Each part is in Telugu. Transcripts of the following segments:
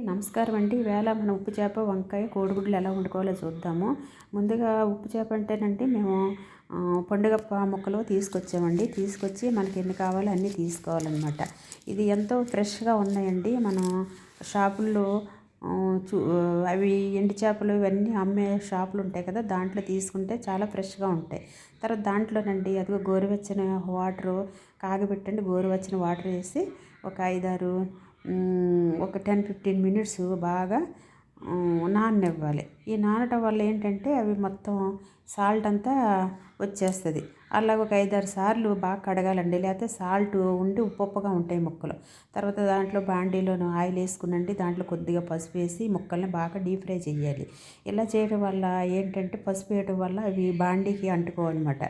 నమస్కారం అండి. ఈవేళ మన ఉప్పు చేప, వంకాయ, కోడిగుడ్లు ఎలా వండుకోవాలో చూద్దాము. ముందుగా ఉప్పు చేప అంటేనండి మేము పండుగప్ప ముక్కలు తీసుకొచ్చామండి. తీసుకొచ్చి మనకి ఎన్ని కావాలో అన్నీ తీసుకోవాలన్నమాట. ఇది ఎంతో ఫ్రెష్గా ఉన్నాయండి. మనం షాపుల్లో చూ అవి ఎండు చేపలు ఇవన్నీ అమ్మే షాపులు ఉంటాయి కదా, దాంట్లో తీసుకుంటే చాలా ఫ్రెష్గా ఉంటాయి. తర్వాత దాంట్లోనండి అదిగో గోరువెచ్చని వాటరు కాగబెట్టండి. గోరువెచ్చని వాటర్ వేసి ఒక 10-15 మినిట్స్ బాగా నాననివ్వాలి. ఈ నానటం వల్ల ఏంటంటే అవి మొత్తం సాల్ట్ అంతా వచ్చేస్తుంది. అలా ఒక 5-6 సార్లు బాగా కడగాలండి, లేకపోతే సాల్ట్ ఉండి ఉప్పుగా ఉంటాయి ముక్కలు. తర్వాత దాంట్లో బాండీలోను ఆయిల్ వేసుకునండి, దాంట్లో కొద్దిగా పసుపు వేసి ముక్కల్ని బాగా డీప్ ఫ్రై చేయాలి. ఇలా చేయడం వల్ల ఏంటంటే పసుపు వేయడం వల్ల అవి బాండీకి అంటుకోవన్నమాట.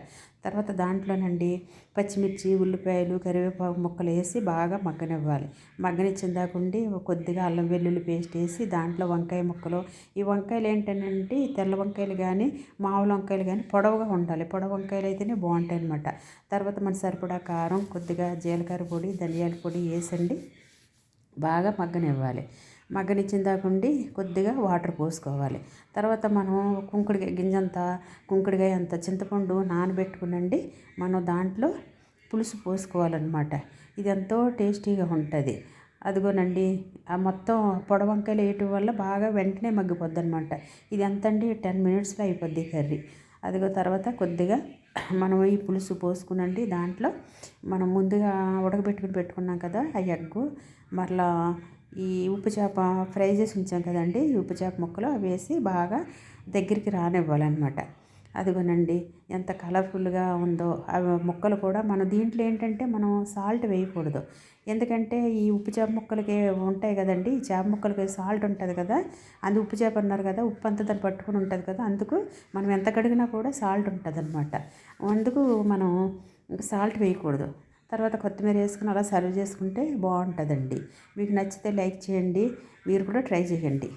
తర్వాత దాంట్లోనండి పచ్చిమిర్చి, ఉల్లిపాయలు, కరివేపాకు ముక్కలు వేసి బాగా మగ్గనివ్వాలి. మగ్గనిచ్చిన దాకుండి కొద్దిగా అల్లం వెల్లుల్లి పేస్ట్ వేసి దాంట్లో వంకాయ ముక్కలు, ఈ వంకాయలు ఏంటంటే తెల్ల వంకాయలు కానీ మామూలు వంకాయలు కానీ పొడవుగా ఉండాలి. పొడవు వంకాయలు అయితేనే బాగుంటాయి అన్నమాట. తర్వాత మన సరిపడా కారం, కొద్దిగా జీలకర్ర పొడి, ధనియాల పొడి వేసండి బాగా మగ్గనివ్వాలి. మగ్గనిచ్చిన దాకుండి కొద్దిగా వాటర్ పోసుకోవాలి. తర్వాత మనం కుంకుడికాయ అంత చింతపండు నానబెట్టుకునండి మనం దాంట్లో పులుసు పోసుకోవాలన్నమాట. ఇది ఎంతో టేస్టీగా ఉంటుంది. అదిగోనండి ఆ మొత్తం పొడవంకాయలు వేయటం వల్ల బాగా వెంటనే మగ్గిపోద్ది అనమాట. ఇది ఎంతండి 10 మినిట్స్లో అయిపోద్ది కర్రీ. అదిగో తర్వాత కొద్దిగా మనం ఈ పులుసు పోసుకునండి దాంట్లో మనం ముందుగా పెట్టుకున్నాం కదా ఆ ఎగ్గు, మరలా ఈ ఉప్పు చేప ఫ్రై చేసి ఉంచాం కదండి, ఈ ఉప్పు చేప ముక్కలు అవి వేసి బాగా దగ్గరికి రానివ్వాలన్నమాట. అదిగోనండి ఎంత కలర్ఫుల్గా ఉందో. అవి ముక్కలు కూడా మనం దీంట్లో ఏంటంటే మనం సాల్ట్ వేయకూడదు. ఎందుకంటే ఈ ఉప్పు చేప ముక్కలకి ఉంటాయి కదండి, ఈ చేప ముక్కలకి సాల్ట్ ఉంటుంది కదా, అది ఉప్పు చేప అన్నారు కదా, ఉప్పు అంతా దాన్ని పట్టుకుని ఉంటుంది కదా, అందుకు మనం ఎంత కడిగినా కూడా సాల్ట్ ఉంటుంది అనమాట. అందుకు మనం సాల్ట్ వేయకూడదు. తర్వాత కొత్తిమీర వేసుకుని అలా సర్వ్ చేసుకుంటే బాగుంటుందండి. మీకు నచ్చితే లైక్ చేయండి, మీరు కూడా ట్రై చేయండి.